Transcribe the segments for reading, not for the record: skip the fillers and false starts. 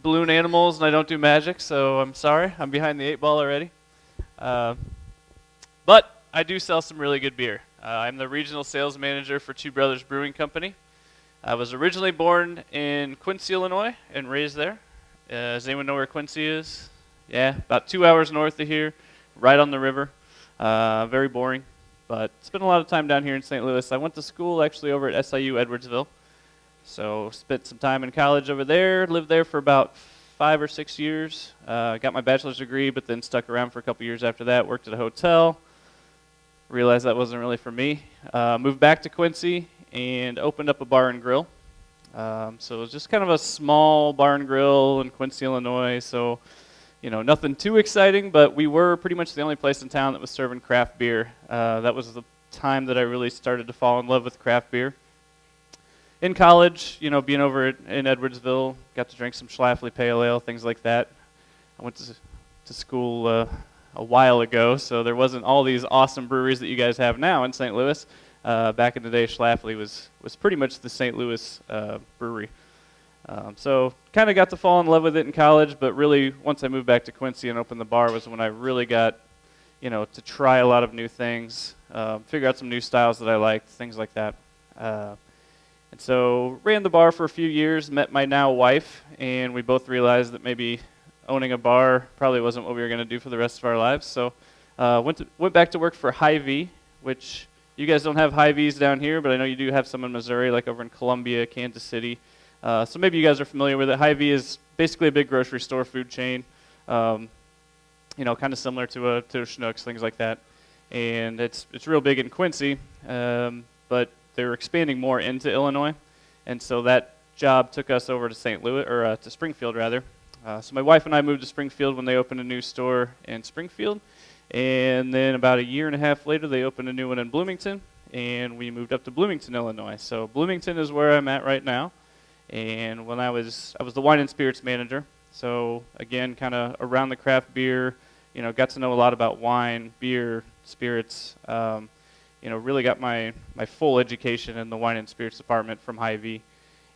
balloon animals and I don't do magic, so I'm sorry. I'm behind the 8 ball already. Uh, but I do sell some really good beer. I'm the regional sales manager for Two Brothers Brewing Company. I was originally born in Quincy, Illinois, and raised there. Does anyone know where Quincy is? Yeah, about 2 hours north of here, right on the river. Very boring, but spent a lot of time down here in St. Louis. I went to school actually over at SIU Edwardsville. So spent some time in college over there, lived there for about 5 or 6 years. Got my bachelor's degree, but then stuck around for a couple years after that, worked at a hotel. Realized that wasn't really for me. Moved back to Quincy and opened up a bar and grill. So it was just kind of a small bar and grill in Quincy, Illinois. So, nothing too exciting, but we were pretty much the only place in town that was serving craft beer. That was the time that I really started to fall in love with craft beer. In college, being over in Edwardsville, got to drink some Schlafly Pale Ale, things like that. I went to school a while ago, so there wasn't all these awesome breweries that you guys have now in St. Louis. Back in the day, Schlafly was pretty much the St. Louis brewery. So kind of got to fall in love with it in college, but really once I moved back to Quincy and opened the bar was when I really got, to try a lot of new things, figure out some new styles that I liked, things like that. And so ran the bar for a few years, met my now wife, and we both realized that maybe owning a bar probably wasn't what we were going to do for the rest of our lives. So went back to work for Hy-Vee, which you guys don't have Hy-Vees down here, but I know you do have some in Missouri, like over in Columbia, Kansas City. So maybe you guys are familiar with it. Hy-Vee is basically a big grocery store food chain, kind of similar to a Schnucks, things like that. And it's real big in Quincy, but they're expanding more into Illinois, and so that job took us over to St. Louis, or to Springfield rather. So my wife and I moved to Springfield when they opened a new store in Springfield, and then about a year and a half later they opened a new one in Bloomington, and we moved up to Bloomington, Illinois. So Bloomington is where I'm at right now, and when I was the wine and spirits manager. So again, kind of around the craft beer, got to know a lot about wine, beer, spirits. Really got my full education in the wine and spirits department from Hy-Vee,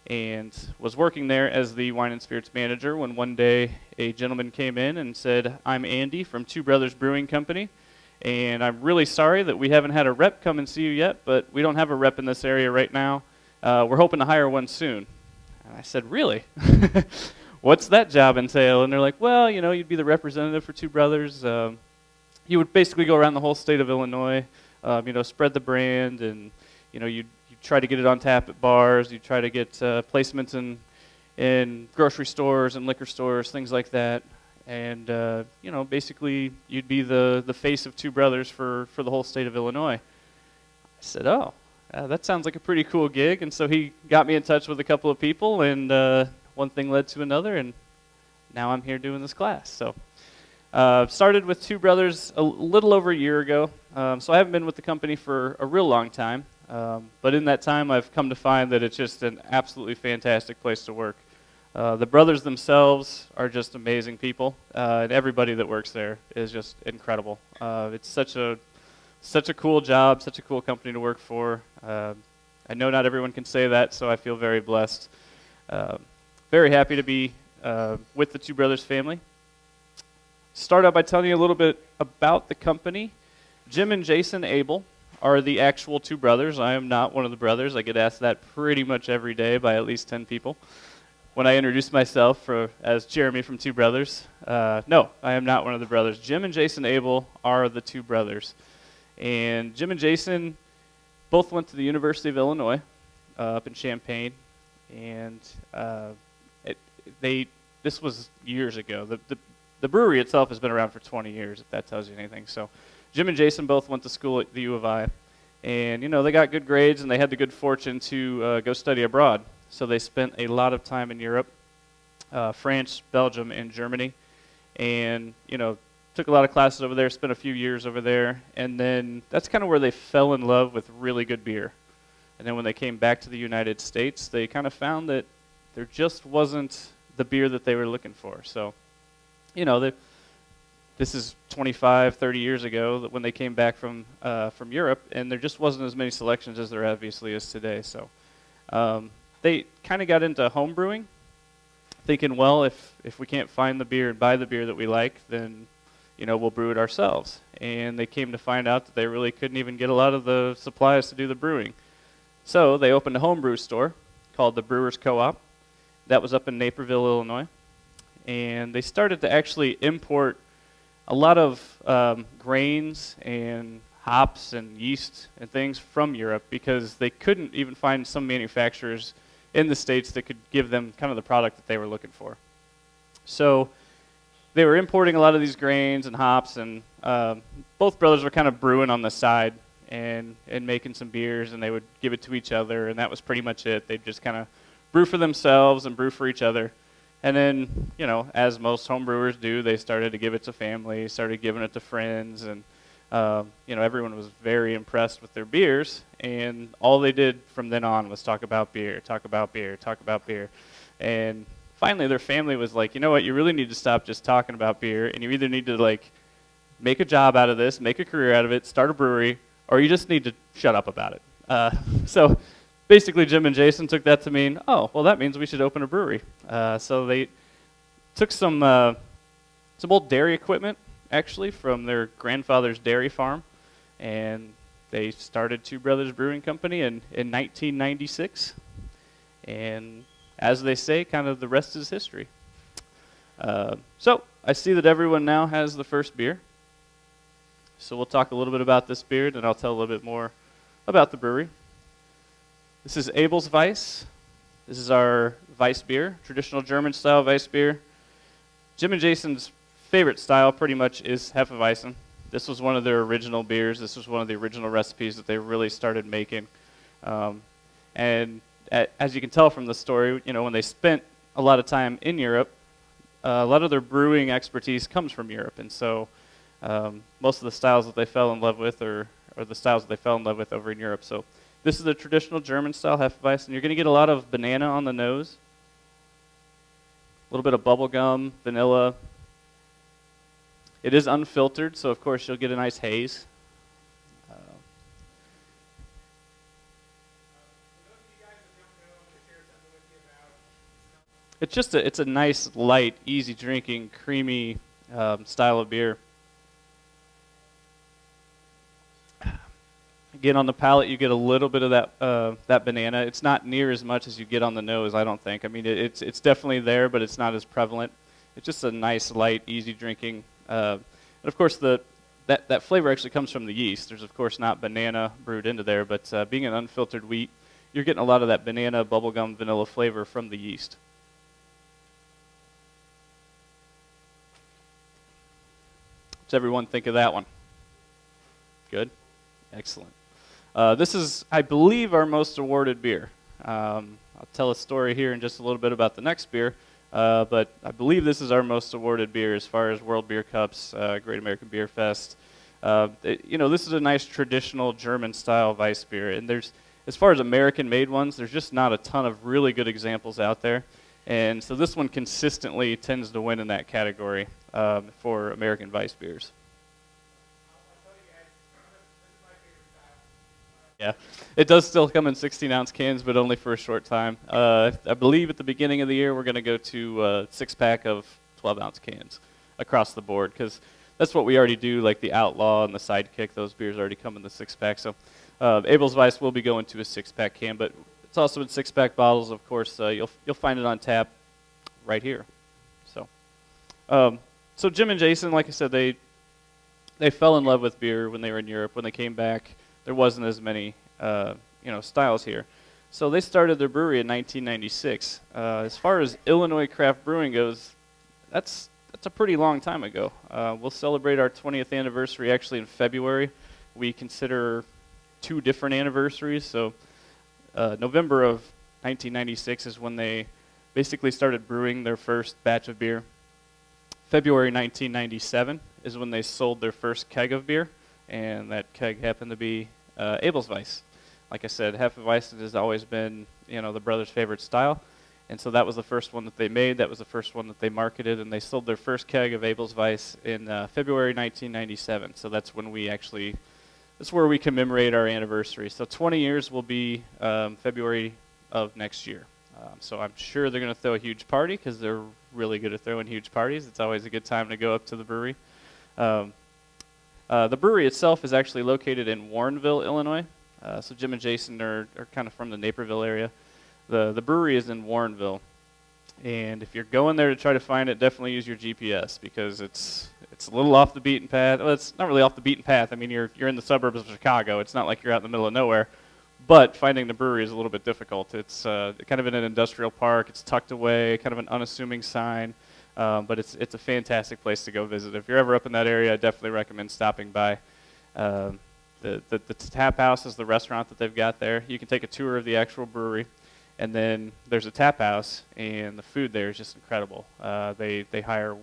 and was working there as the wine and spirits manager when one day a gentleman came in and said, "I'm Andy from Two Brothers Brewing Company, and I'm really sorry that we haven't had a rep come and see you yet, but we don't have a rep in this area right now. We're hoping to hire one soon." And I said, "Really? What's that job entail?" And they're like, "Well, you'd be the representative for Two Brothers. You would basically go around the whole state of Illinois, spread the brand, and you try to get it on tap at bars. You try to get placements in grocery stores and liquor stores, things like that. And basically you'd be the face of Two Brothers for the whole state of Illinois." I said, "Oh, that sounds like a pretty cool gig." And so he got me in touch with a couple of people, and one thing led to another, and now I'm here doing this class. So started with Two Brothers a little over a year ago. So I haven't been with the company for a real long time, but in that time I've come to find that it's just an absolutely fantastic place to work. The brothers themselves are just amazing people, and everybody that works there is just incredible. It's such a cool job, such a cool company to work for. I know not everyone can say that, so I feel very blessed. Very happy to be with the Two Brothers family. Start out by telling you a little bit about the company. Jim and Jason Ebel are the actual two brothers. I am not one of the brothers. I get asked that pretty much every day by at least 10 people when I introduce myself as Jeremy from Two Brothers. No, I am not one of the brothers. Jim and Jason Ebel are the two brothers. And Jim and Jason both went to the University of Illinois up in Champaign. And this was years ago. The brewery itself has been around for 20 years, if that tells you anything. So Jim and Jason both went to school at the U of I. And, they got good grades, and they had the good fortune to go study abroad. So they spent a lot of time in Europe, France, Belgium, and Germany. And, took a lot of classes over there, spent a few years over there. And then that's kind of where they fell in love with really good beer. And then when they came back to the United States, they kind of found that there just wasn't the beer that they were looking for. So, this is 25, 30 years ago when they came back from Europe, and there just wasn't as many selections as there obviously is today. So they kind of got into home brewing thinking, well, if we can't find the beer and buy the beer that we like, then we'll brew it ourselves. And they came to find out that they really couldn't even get a lot of the supplies to do the brewing. So they opened a homebrew store called the Brewers Co-op. That was up in Naperville, Illinois. And they started to actually import a lot of grains and hops and yeast and things from Europe because they couldn't even find some manufacturers in the States that could give them kind of the product that they were looking for. So they were importing a lot of these grains and hops, and both brothers were kind of brewing on the side and making some beers, and they would give it to each other, and that was pretty much it. They'd just kind of brew for themselves and brew for each other. And then, as most home brewers do, they started to give it to family, started giving it to friends, and everyone was very impressed with their beers, and all they did from then on was talk about beer, talk about beer, talk about beer. And finally their family was like, you know what, you really need to stop just talking about beer, and you either need to make a job out of this, make a career out of it, start a brewery, or you just need to shut up about it. So basically Jim and Jason took that to mean, oh, well, that means we should open a brewery. So they took some old dairy equipment, actually, from their grandfather's dairy farm, and they started Two Brothers Brewing Company in 1996. And as they say, kind of the rest is history. So I see that everyone now has the first beer. So we'll talk a little bit about this beer, and I'll tell a little bit more about the brewery. This is Ebel's Weiss. This is our Weiss beer, traditional German-style Weiss beer. Jim and Jason's favorite style pretty much is hefeweizen. This was one of their original beers. This was one of the original recipes that they really started making. And as you can tell from the story, when they spent a lot of time in Europe, a lot of their brewing expertise comes from Europe. And so most of the styles that they fell in love with are the styles that they fell in love with over in Europe. So this is a traditional German-style hefeweizen. You're going to get a lot of banana on the nose, a little bit of bubble gum, vanilla. It is unfiltered, so of course you'll get a nice haze. It's a nice, light, easy drinking, creamy style of beer. Again, on the palate, you get a little bit of that banana. It's not near as much as you get on the nose, I don't think. I mean, it's definitely there, but it's not as prevalent. It's just a nice, light, easy drinking. And of course, that flavor actually comes from the yeast. There's of course not banana brewed into there, but being an unfiltered wheat, you're getting a lot of that banana, bubblegum, vanilla flavor from the yeast. What's everyone think of that one? Good? Excellent. This is, I believe, our most awarded beer. I'll tell a story here in just a little bit about the next beer, but I believe this is our most awarded beer as far as World Beer Cups, Great American Beer Fest. This is a nice traditional German-style Weiss beer, and as far as American-made ones, there's just not a ton of really good examples out there, and so this one consistently tends to win in that category for American Weiss beers. Yeah, it does still come in 16-ounce cans, but only for a short time. I believe at the beginning of the year we're going to go to a 6-pack of 12-ounce cans across the board, because that's what we already do, like the Outlaw and the Sidekick. Those beers already come in the 6-pack. So Ebel's Weiss will be going to a 6-pack can, but it's also in 6-pack bottles. Of course, you'll find it on tap right here. So Jim and Jason, like I said, they fell in love with beer when they were in Europe. When they came back, there wasn't as many styles here. So they started their brewery in 1996. As far as Illinois craft brewing goes, that's a pretty long time ago. We'll celebrate our 20th anniversary actually in February. We consider 2 different anniversaries. So November of 1996 is when they basically started brewing their first batch of beer. February 1997 is when they sold their first keg of beer, and that keg happened to be Ebel's Weiss. Like I said, hefeweizen has always been, the brothers' favorite style, and so that was the first one that they made. That was the first one that they marketed, and they sold their first keg of Ebel's Weiss in February 1997. So that's when that's where we commemorate our anniversary. So 20 years will be February of next year. So I'm sure they're going to throw a huge party because they're really good at throwing huge parties. It's always a good time to go up to the brewery. The brewery itself is actually located in Warrenville, Illinois. So Jim and Jason are kind of from the Naperville area. The brewery is in Warrenville. And if you're going there to try to find it, definitely use your GPS because it's a little off the beaten path. Well, it's not really off the beaten path. I mean, you're in the suburbs of Chicago. It's not like you're out in the middle of nowhere. But finding the brewery is a little bit difficult. It's kind of in an industrial park. It's tucked away, kind of an unassuming sign. But it's a fantastic place to go visit. If you're ever up in that area, I definitely recommend stopping by. The tap house is the restaurant that they've got there. You can take a tour of the actual brewery. And then there's a tap house, and the food there is just incredible. They hire,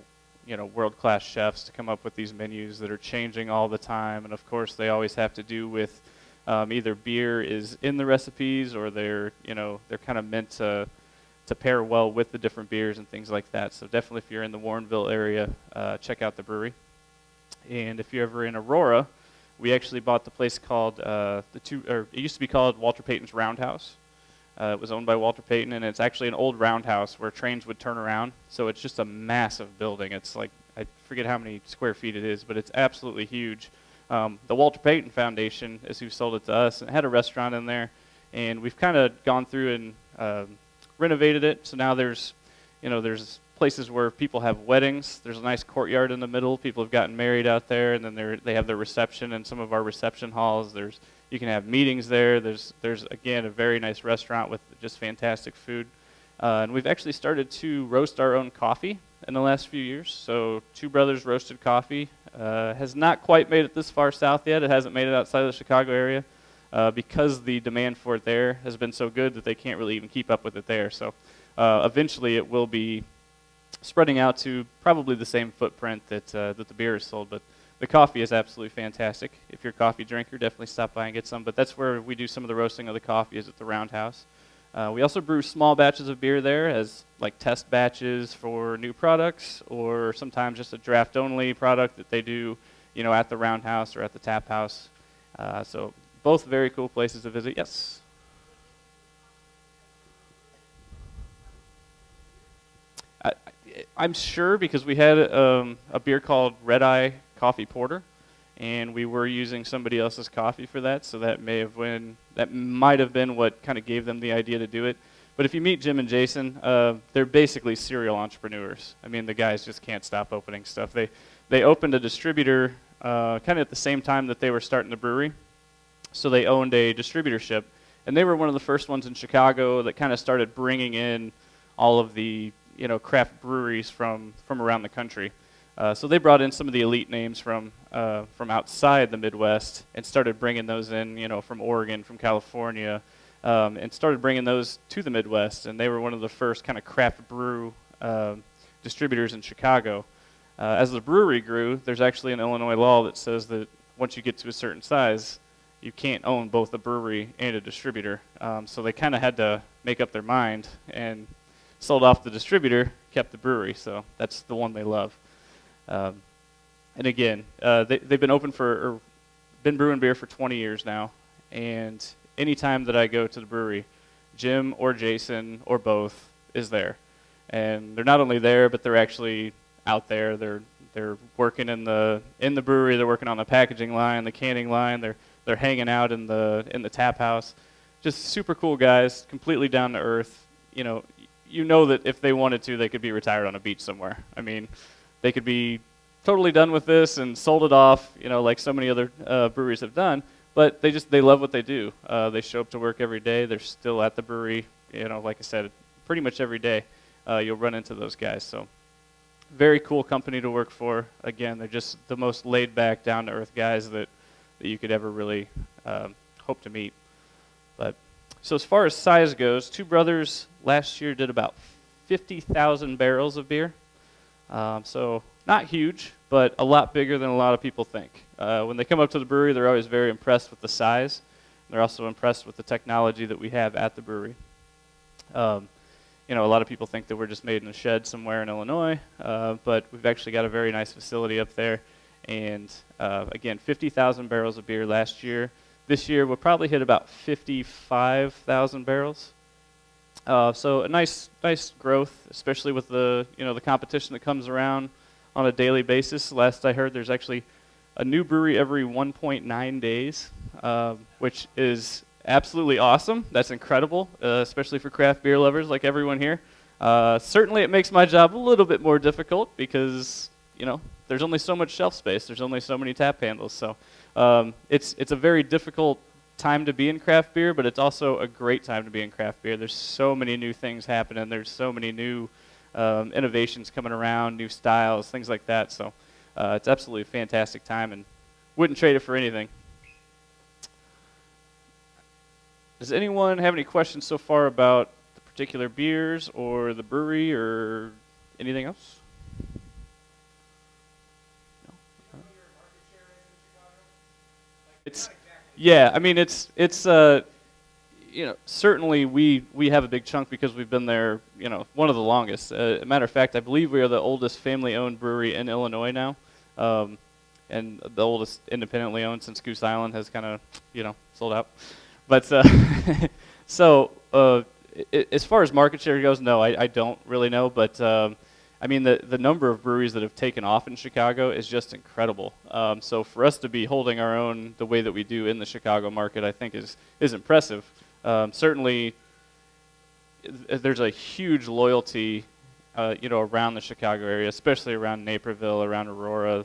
world-class chefs to come up with these menus that are changing all the time. And of course, they always have to do with either beer is in the recipes, or they're kind of meant to pair well with the different beers and things like that. So definitely, if you're in the Warrenville area, check out the brewery. And if you're ever in Aurora, we actually bought the place called it used to be called Walter Payton's Roundhouse. It was owned by Walter Payton, and it's actually an old roundhouse where trains would turn around. So it's just a massive building. It's like, I forget how many square feet it is, but it's absolutely huge. The Walter Payton Foundation is who sold it to us, and it had a restaurant in there. And we've kind of gone through and renovated it. So now there's places where people have weddings. There's a nice courtyard in the middle. People have gotten married out there, and then they have their reception in some of our reception halls. You can have meetings there. There's again a very nice restaurant with just fantastic food, and we've actually started to roast our own coffee in the last few years. So Two Brothers Roasted Coffee has not quite made it this far south yet. It hasn't made it outside of the Chicago area because the demand for it there has been so good that they can't really even keep up with it there. So eventually it will be spreading out to probably the same footprint that the beer is sold, but the coffee is absolutely fantastic. If you're a coffee drinker, definitely stop by and get some. But that's where we do some of the roasting of the coffee, is at the Roundhouse. We also brew small batches of beer there as like test batches for new products, or sometimes just a draft-only product that they do, at the Roundhouse or at the Tap House. So both very cool places to visit. Yes. I'm sure, because we had a beer called Red Eye Coffee Porter, and we were using somebody else's coffee for that, so that might have been what kind of gave them the idea to do it. But if you meet Jim and Jason, they're basically serial entrepreneurs. I mean, the guys just can't stop opening stuff. They opened a distributor kind of at the same time that they were starting the brewery, so they owned a distributorship, and they were one of the first ones in Chicago that kind of started bringing in all of the craft breweries from around the country. So they brought in some of the elite names from outside the Midwest and started bringing those in, from Oregon, from California, and started bringing those to the Midwest. And they were one of the first kind of craft brew distributors in Chicago. As the brewery grew, there's actually an Illinois law that says that once you get to a certain size, you can't own both a brewery and a distributor. So they kind of had to make up their mind and sold off the distributor, kept the brewery. So that's the one they love. And again, they've been open been brewing beer for 20 years now. And anytime that I go to the brewery, Jim or Jason or both is there. And they're not only there, but they're actually out there. They're working in the brewery. They're working on the packaging line, the canning line. They're hanging out in the tap house. Just super cool guys, completely down to earth. You know that if they wanted to, they could be retired on a beach somewhere. I mean, they could be totally done with this and sold it off, like so many other breweries have done. But they love what they do. They show up to work every day. They're still at the brewery. Like I said, pretty much every day you'll run into those guys. So very cool company to work for. Again, they're just the most laid-back, down-to-earth guys that you could ever really hope to meet. But so as far as size goes, Two Brothers last year did about 50,000 barrels of beer. So not huge, but a lot bigger than a lot of people think. When they come up to the brewery, they're always very impressed with the size. They're also impressed with the technology that we have at the brewery. A lot of people think that we're just made in a shed somewhere in Illinois, but we've actually got a very nice facility up there. And again, 50,000 barrels of beer last year. This year, we'll probably hit about 55,000 barrels. So a nice growth, especially with the the competition that comes around on a daily basis. Last I heard, there's actually a new brewery every 1.9 days, which is absolutely awesome. That's incredible, especially for craft beer lovers like everyone here. Certainly, it makes my job a little bit more difficult because there's only so much shelf space. There's only so many tap handles. So it's a very difficult time to be in craft beer, but it's also a great time to be in craft beer. There's so many new things happening. There's so many new innovations coming around, new styles, things like that. So it's absolutely a fantastic time, and wouldn't trade it for anything. Does anyone have any questions so far about the particular beers or the brewery or anything else? No? Yeah, I mean it's certainly we have a big chunk because we've been there, one of the longest. Matter of fact, I believe we are the oldest family-owned brewery in Illinois now, and the oldest independently owned since Goose Island has kind of sold out. But as far as market share goes, no, I don't really know. But I mean the number of breweries that have taken off in Chicago is just incredible. So for us to be holding our own the way that we do in the Chicago market, I think is impressive. Certainly, there's a huge loyalty, around the Chicago area, especially around Naperville, around Aurora.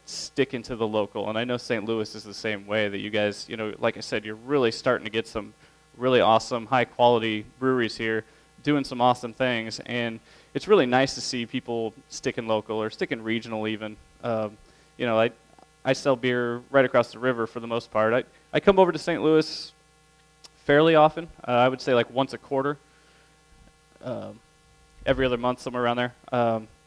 Sticking to the local. And I know St. Louis is the same way, that you guys, like I said, you're really starting to get some really awesome, high-quality breweries here doing some awesome things. And it's really nice to see people sticking local or sticking regional even. I sell beer right across the river for the most part. I come over to St. Louis fairly often. I would say like once a quarter, every other month, somewhere around there.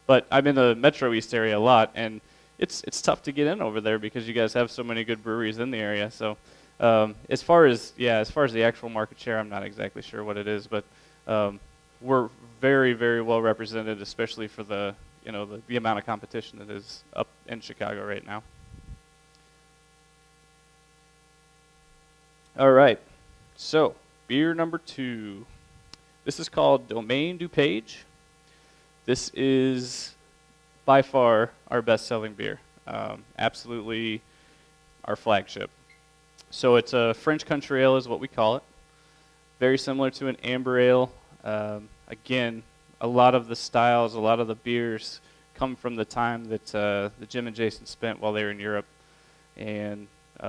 But I'm in the Metro East area a lot, and it's tough to get in over there because you guys have so many good breweries in the area. So as far as the actual market share, I'm not exactly sure what it is, but we're very, very well represented, especially for the amount of competition that is up in Chicago right now. All right, so beer number 2. This is called Domaine Dupage. This is by far our best-selling beer. Absolutely our flagship. So it's a French country ale is what we call it. Very similar to an amber ale. Again, a lot of the styles, a lot of the beers come from the time that Jim and Jason spent while they were in Europe. And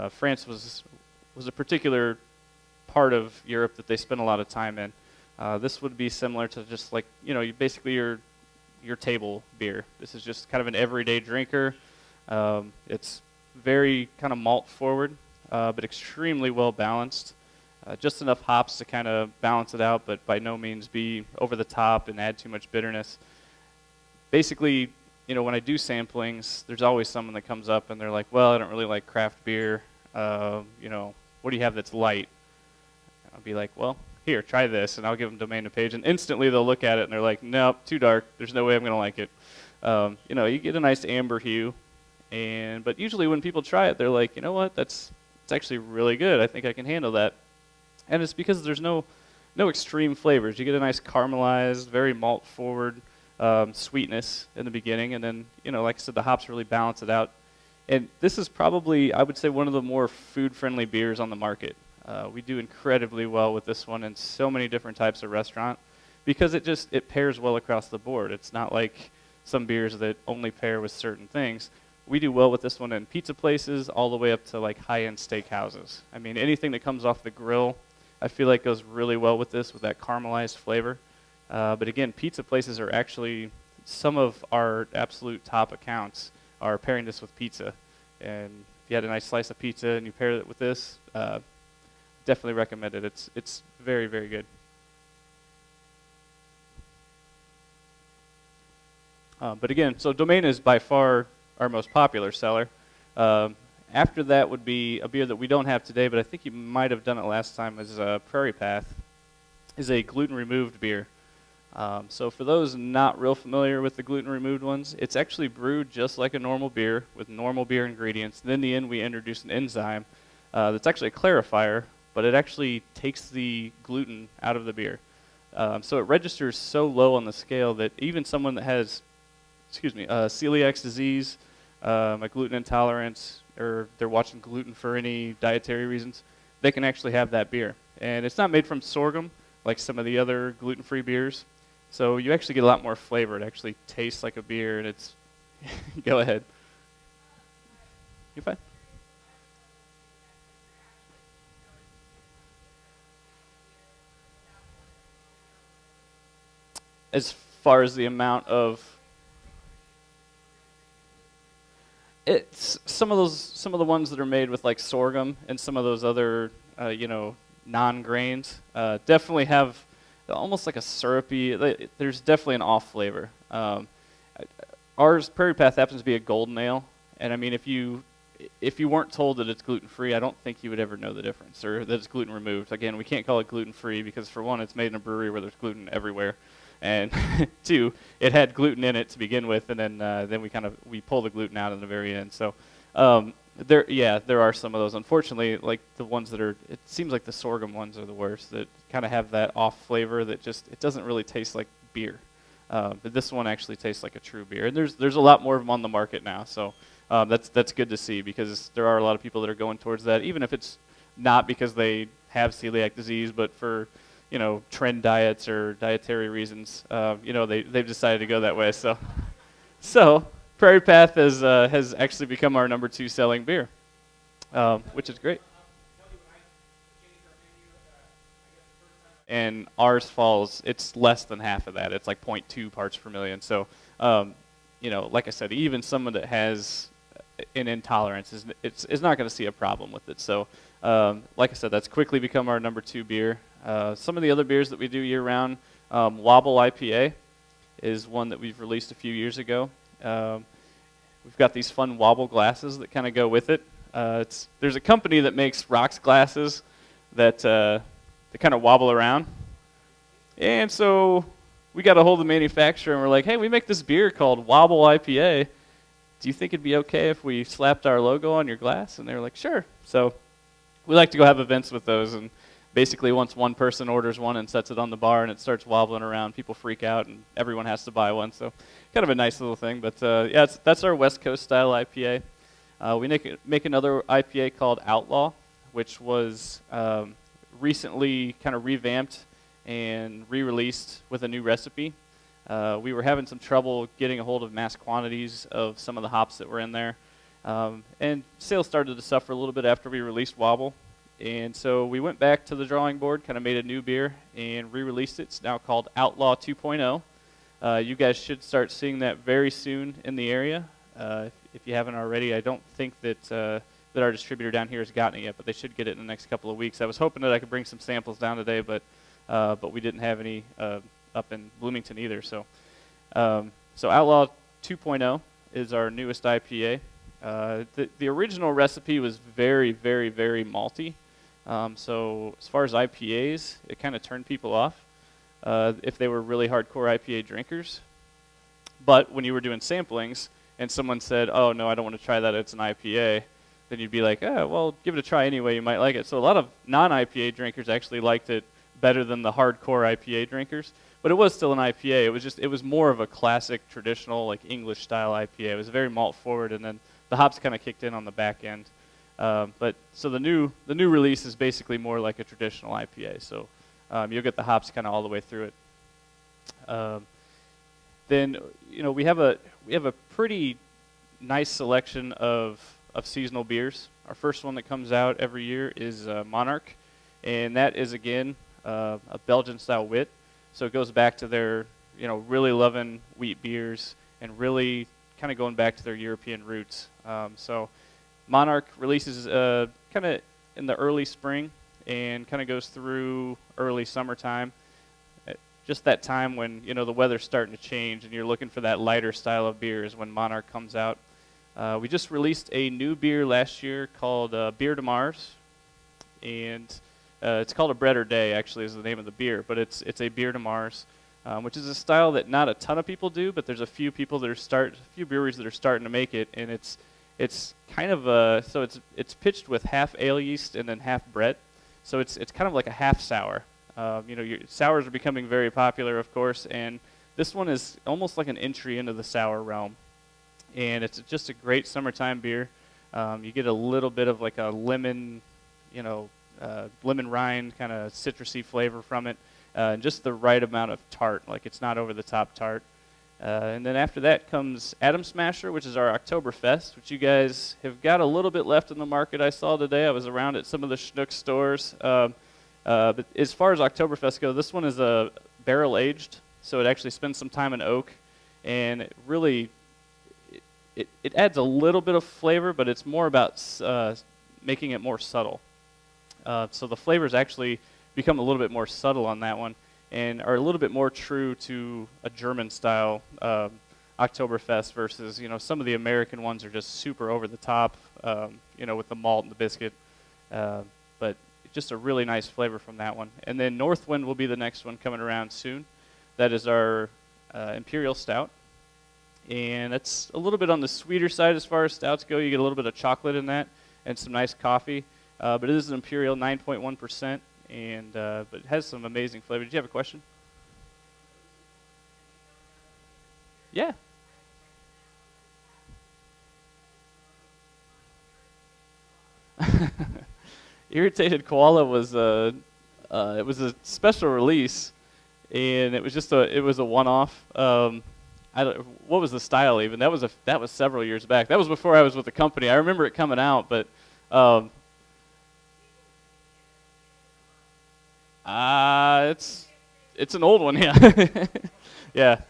France was a particular part of Europe that they spent a lot of time in. This would be similar to just like, basically your table beer. This is just kind of an everyday drinker. It's very kind of malt forward, but extremely well balanced. Just enough hops to kind of balance it out, but by no means be over the top and add too much bitterness. Basically, when I do samplings, there's always someone that comes up and they're like, well, I don't really like craft beer. What do you have that's light? I'll be like, well, here, try this, and I'll give them Domaine Dupage, and instantly they'll look at it and they're like, nope, too dark. There's no way I'm going to like it. You get a nice amber hue, but usually when people try it, they're like, you know what, it's actually really good. I think I can handle that. And it's because there's no extreme flavors. You get a nice caramelized, very malt forward sweetness in the beginning, and then like I said, the hops really balance it out. And this is probably, I would say, one of the more food-friendly beers on the market. We do incredibly well with this one in so many different types of restaurant because it pairs well across the board. It's not like some beers that only pair with certain things. We do well with this one in pizza places all the way up to like high-end steakhouses. I mean, anything that comes off the grill, I feel like goes really well with this, with that caramelized flavor. But again, pizza places are actually, some of our absolute top accounts are pairing this with pizza. And if you had a nice slice of pizza and you pair it with this, definitely recommend it. It's very, very good. But again, so Domaine is by far our most popular seller. After that would be a beer that we don't have today, but I think you might have done it last time, is Prairie Path. Is a gluten-removed beer. So for those not real familiar with the gluten-removed ones, it's actually brewed just like a normal beer with normal beer ingredients. And in the end, we introduce an enzyme that's actually a clarifier but it actually takes the gluten out of the beer. So it registers so low on the scale that even someone that has, celiac disease, a gluten intolerance, or they're watching gluten for any dietary reasons, they can actually have that beer. And it's not made from sorghum like some of the other gluten-free beers, so you actually get a lot more flavor. It actually tastes like a beer, and it's go ahead. You're fine. As far as the amount of, it's some of the ones that are made with like sorghum and some of those other non-grains definitely have almost like a syrupy. There's definitely an off flavor. Ours Prairie Path happens to be a golden ale, and I mean if you weren't told that it's gluten free, I don't think you would ever know the difference, or that it's gluten removed. Again, we can't call it gluten free because for one, it's made in a brewery where there's gluten everywhere. And two, it had gluten in it to begin with, and then we pull the gluten out in the very end. So there are some of those. Unfortunately, like the ones that are, it seems like the sorghum ones are the worst. That kind of have that off flavor that just it doesn't really taste like beer. But this one actually tastes like a true beer. And there's a lot more of them on the market now. So that's good to see because there are a lot of people that are going towards that, even if it's not because they have celiac disease, but for trend diets or dietary reasons, they've decided to go that way. So Prairie Path has actually become our number 2 selling beer, which is great. And ours falls, it's less than half of that. It's like 0.2 parts per million. So, like I said, even someone that has an intolerance is not going to see a problem with it. So, like I said, that's quickly become our number 2 beer. Some of the other beers that we do year-round, Wobble IPA is one that we've released a few years ago. We've got these fun wobble glasses that kind of go with it. There's a company that makes rocks glasses that they kind of wobble around. And so we got a hold of the manufacturer, and we're like, hey, we make this beer called Wobble IPA. Do you think it'd be okay if we slapped our logo on your glass? And they were like, sure. So we like to go have events with those, and basically once one person orders one and sets it on the bar and it starts wobbling around, people freak out and everyone has to buy one. So kind of a nice little thing. But that's our West Coast style IPA. We make another IPA called Outlaw, which was recently kind of revamped and re-released with a new recipe. We were having some trouble getting a hold of mass quantities of some of the hops that were in there. And sales started to suffer a little bit after we released Wobble. And so we went back to the drawing board, kind of made a new beer, and re-released it. It's now called Outlaw 2.0. You guys should start seeing that very soon in the area. If you haven't already, I don't think that our distributor down here has gotten it yet, but they should get it in the next couple of weeks. I was hoping that I could bring some samples down today, but we didn't have any up in Bloomington either. So Outlaw 2.0 is our newest IPA. The original recipe was very, very, very malty. So as far as IPAs, it kind of turned people off if they were really hardcore IPA drinkers. But when you were doing samplings and someone said, oh, no, I don't want to try that, it's an IPA, then you'd be like, oh, well, give it a try anyway, you might like it. So a lot of non-IPA drinkers actually liked it better than the hardcore IPA drinkers. But it was still an IPA. It was more of a classic, traditional, like English-style IPA. It was very malt-forward, and then the hops kind of kicked in on the back end. So the new release is basically more like a traditional IPA. So you'll get the hops kind of all the way through it. Then we have a pretty nice selection of seasonal beers. Our first one that comes out every year is Monarch, and that is again a Belgian style wit. So it goes back to their really loving wheat beers and really kind of going back to their European roots. So Monarch releases kind of in the early spring and kind of goes through early summertime. Just that time when the weather's starting to change and you're looking for that lighter style of beer is when Monarch comes out. We just released a new beer last year called Beer de Mars, and it's called a Breader Day actually is the name of the beer, but it's a Beer de Mars, which is a style that not a ton of people do, but there's a few people that a few breweries that are starting to make it, and it's kind of so it's pitched with half ale yeast and then half Brett. So it's kind of like a half sour. Sours are becoming very popular, of course, and this one is almost like an entry into the sour realm. And it's just a great summertime beer. You get a little bit of like a lemon, lemon rind kind of citrusy flavor from it, and just the right amount of tart. Like it's not over the top tart. And then after that comes Atom Smasher, which is our Oktoberfest, which you guys have got a little bit left in the market. I saw today. I was around at some of the Schnuck stores. But as far as Oktoberfest go, this one is a barrel aged, so it actually spends some time in oak, and it really it adds a little bit of flavor, but it's more about making it more subtle. So the flavors actually become a little bit more subtle on that one, and are a little bit more true to a German style Oktoberfest versus some of the American ones are just super over the top, with the malt and the biscuit, but just a really nice flavor from that one. And then Northwind will be the next one coming around soon. That is our Imperial Stout. And it's a little bit on the sweeter side as far as stouts go. You get a little bit of chocolate in that and some nice coffee. But it is an Imperial, 9.1%, and but it has some amazing flavor. Did you have a question? Yeah. Irritated Koala was it was a special release, and it was a one-off. What was the style even? That was several years back. That was before I was with the company. I remember it coming out, but it's an old one, yeah. Yeah.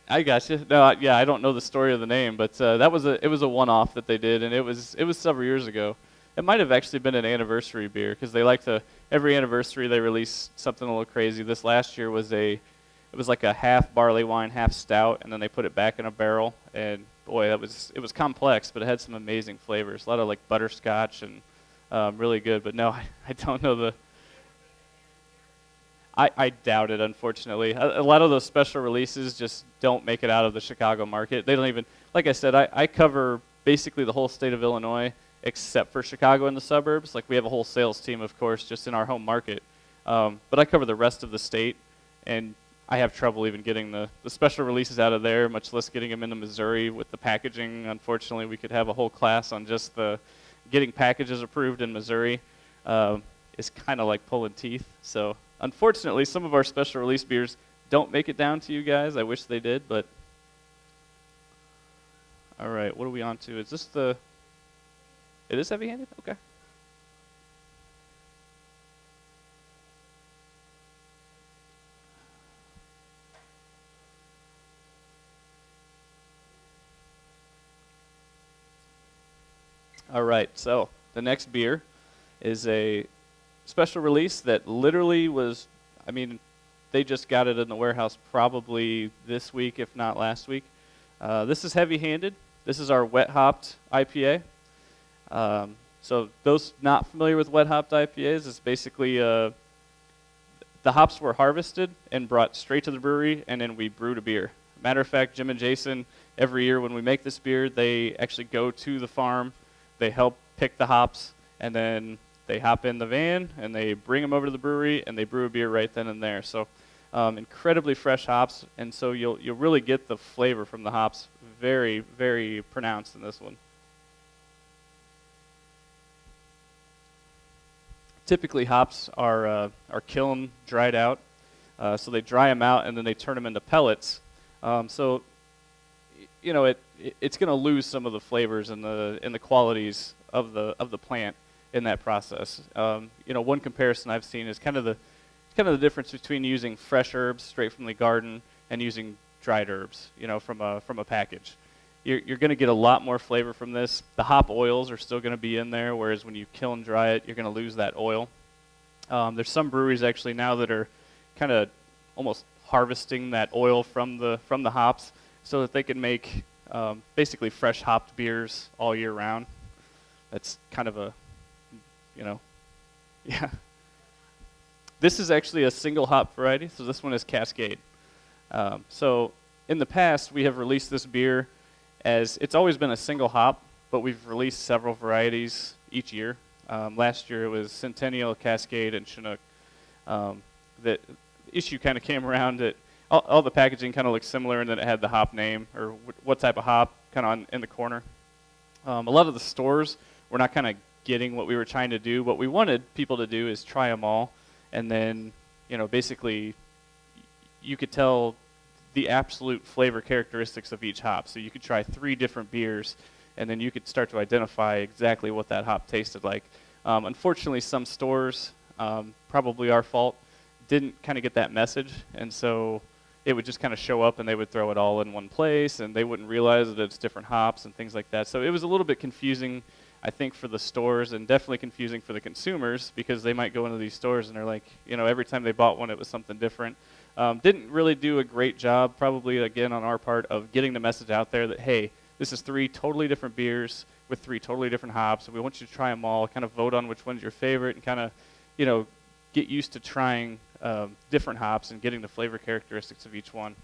I got you. No, I don't know the story of the name, but it was a one-off that they did, and it was several years ago. It might have actually been an anniversary beer because they like to every anniversary they release something a little crazy. This last year was it was like a half barley wine, half stout, and then they put it back in a barrel. And boy, it was complex, but it had some amazing flavors. A lot of like butterscotch and really good. But no, I don't know the. I doubt it, unfortunately. A lot of those special releases just don't make it out of the Chicago market. They don't even, like I said, I cover basically the whole state of Illinois except for Chicago and the suburbs. Like we have a whole sales team, of course, just in our home market. But I cover the rest of the state, and I have trouble even getting the special releases out of there, much less getting them into Missouri with the packaging. Unfortunately, we could have a whole class on just the getting packages approved in Missouri. Is kind of like pulling teeth. So unfortunately, some of our special release beers don't make it down to you guys. I wish they did, but all right, what are we on to? Is this it is heavy-handed? Okay. All right, so the next beer is a special release that literally was, they just got it in the warehouse probably this week, if not last week. This is heavy-handed. This is our wet-hopped IPA. So those not familiar with wet-hopped IPAs, it's basically the hops were harvested and brought straight to the brewery, and then we brewed a beer. Matter of fact, Jim and Jason, every year when we make this beer, they actually go to the farm, they help pick the hops, and then they hop in the van, and they bring them over to the brewery, and they brew a beer right then and there. So incredibly fresh hops, and so you'll really get the flavor from the hops very, very pronounced in this one. Typically, hops are kiln dried out, so they dry them out, and then they turn them into pellets. So it's going to lose some of the flavors and the qualities of the plant in that process. One comparison I've seen is kind of the difference between using fresh herbs straight from the garden and using dried herbs, from a package. You're going to get a lot more flavor from this. The hop oils are still going to be in there, whereas when you kiln dry it, you're going to lose that oil. There's some breweries actually now that are kind of almost harvesting that oil from the hops so that they can make basically fresh hopped beers all year round. That's kind of yeah. This is actually a single hop variety, so this one is Cascade. So in the past, we have released this beer as it's always been a single hop, but we've released several varieties each year. Last year it was Centennial, Cascade, and Chinook. The issue kind of came around that all the packaging kind of looked similar, and then it had the hop name or what type of hop kind of in the corner. A lot of the stores were not kind of getting what we were trying to do. What we wanted people to do is try them all, and then, basically you could tell the absolute flavor characteristics of each hop. So you could try 3 different beers, and then you could start to identify exactly what that hop tasted like. Unfortunately, some stores, probably our fault, didn't kind of get that message, and so it would just kind of show up and they would throw it all in one place, and they wouldn't realize that it's different hops and things like that. So it was a little bit confusing, I think, for the stores, and definitely confusing for the consumers, because they might go into these stores and they're like, every time they bought one, it was something different. Didn't really do a great job, probably, again, on our part, of getting the message out there that, hey, this is 3 totally different beers with 3 totally different hops, and we want you to try them all, kind of vote on which one's your favorite, and kind of, get used to trying different hops and getting the flavor characteristics of each one.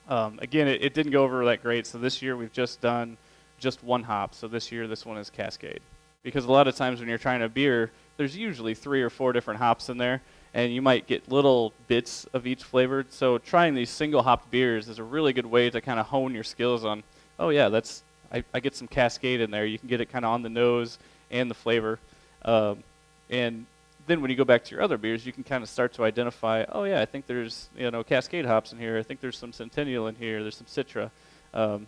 Again, it didn't go over that great, so this year we've just done just 1 hop. So this year, this one is Cascade. Because a lot of times when you're trying a beer, there's usually 3 or 4 different hops in there, and you might get little bits of each flavor. So trying these single hopped beers is a really good way to kind of hone your skills on, oh yeah, I get some Cascade in there. You can get it kind of on the nose and the flavor. And then when you go back to your other beers, you can kind of start to identify, oh yeah, I think there's Cascade hops in here. I think there's some Centennial in here. There's some Citra.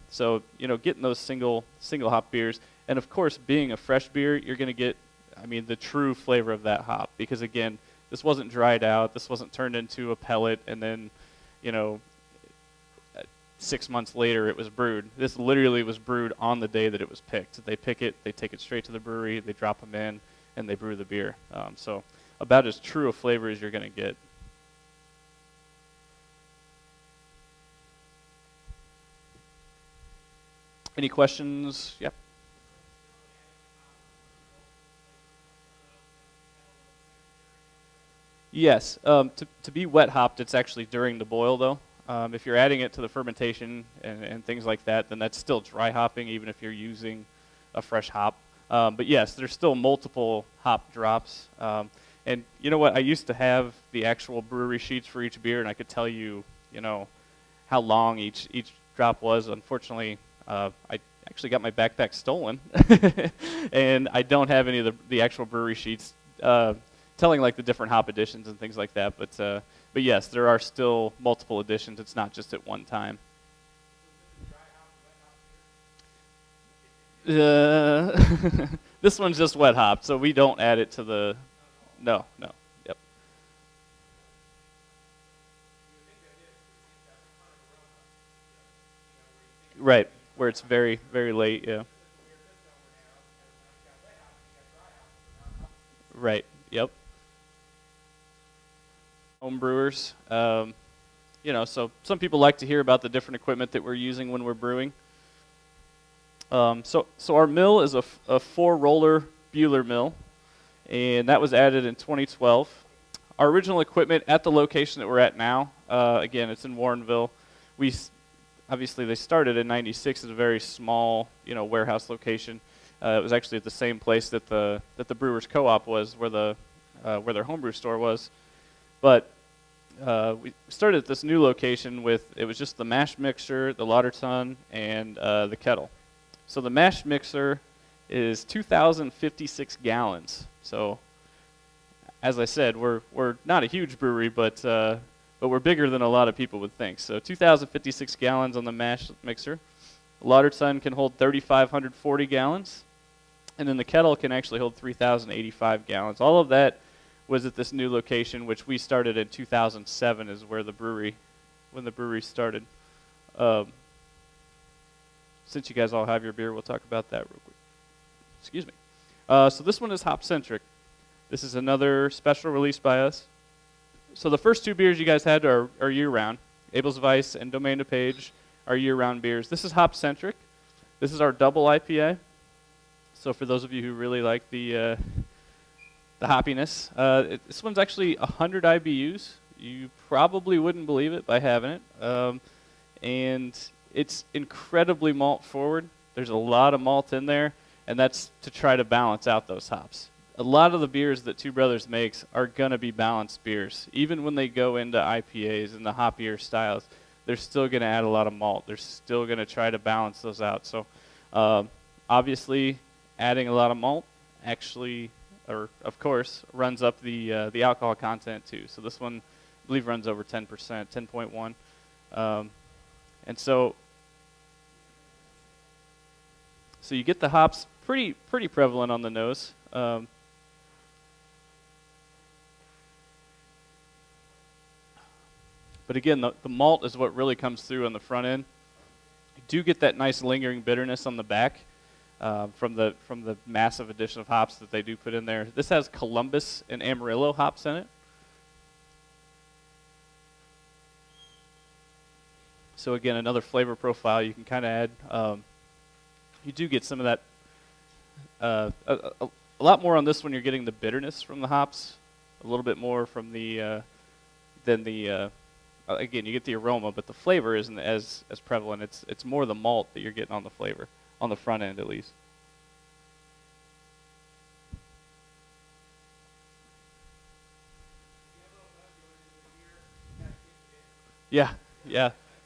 So getting those single hop beers, and of course, being a fresh beer, you're going to get, the true flavor of that hop, because again, this wasn't dried out. This wasn't turned into a pellet, and then 6 months later it was brewed. This literally was brewed on the day that it was picked. They pick it, they take it straight to the brewery, they drop them in, and they brew the beer. So about as true a flavor as you're going to get. Any questions? Yep. Yes. To be wet hopped, it's actually during the boil, though. If you're adding it to the fermentation and things like that, then that's still dry hopping, even if you're using a fresh hop. But yes, there's still multiple hop drops. And you know what? I used to have the actual brewery sheets for each beer, and I could tell you, how long each drop was. Unfortunately, I actually got my backpack stolen, and I don't have any of the actual brewery sheets telling like the different hop additions and things like that. But yes, there are still multiple additions. It's not just at one time. This one's just wet hop, so we don't add it to the. No. Yep. Right, where it's very, very late. Yeah. Right. Yep. Home brewers. So some people like to hear about the different equipment that we're using when we're brewing. So our mill is a 4-roller Buehler mill, and that was added in 2012. Our original equipment at the location that we're at now, again, it's in Warrenville. Obviously they started in '96 at a very small, warehouse location. It was actually at the same place that the Brewers Co-op was, where their homebrew store was. But we started at this new location it was just the mash mixer, the lauter tun, and the kettle. So the mash mixer is 2,056 gallons. So, as I said, we're not a huge brewery, but we're bigger than a lot of people would think. So 2,056 gallons on the mash mixer. The lauter tun can hold 3,540 gallons, and then the kettle can actually hold 3,085 gallons. All of that was at this new location, which we started in 2007, is when the brewery started. Since you guys all have your beer, we'll talk about that real quick. Excuse me. So this one is Hopcentric. This is another special release by us. So the first 2 beers you guys had are year-round. Ebel's Weiss and Domaine Dupage are year-round beers. This is Hopcentric. This is our double IPA. So for those of you who really like the hoppiness, this one's actually 100 IBUs. You probably wouldn't believe it by having it. And it's incredibly malt forward. There's a lot of malt in there, and that's to try to balance out those hops. A lot of the beers that Two Brothers makes are going to be balanced beers. Even when they go into IPAs and the hoppier styles, they're still going to add a lot of malt. They're still going to try to balance those out. So obviously, adding a lot of malt actually, or of course, runs up the alcohol content too. So this one, I believe, runs over 10%, 10.1. And so you get the hops pretty prevalent on the nose. But again, the malt is what really comes through on the front end. You do get that nice lingering bitterness on the back from the massive addition of hops that they do put in there. This has Columbus and Amarillo hops in it. So again, another flavor profile you can kind of add. You do get some of that. A lot more on this one. You're getting the bitterness from the hops, a little bit more from the than the. Again, you get the aroma, but the flavor isn't as prevalent. It's more the malt that you're getting on the flavor, on the front end at least. Yeah.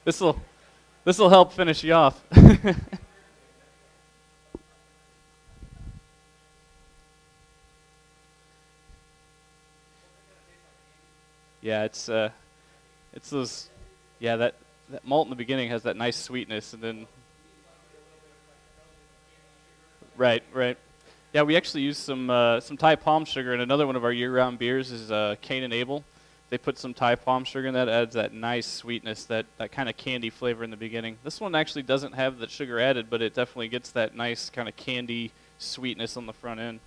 This'll help finish you off. Yeah, it's those. Yeah, that malt in the beginning has that nice sweetness, and then. Right. Yeah, we actually use some Thai palm sugar, and another one of our year-round beers is Cain and Ebel. They put some Thai palm sugar in that, adds that nice sweetness, that kind of candy flavor in the beginning. This one actually doesn't have the sugar added, but it definitely gets that nice kind of candy sweetness on the front end.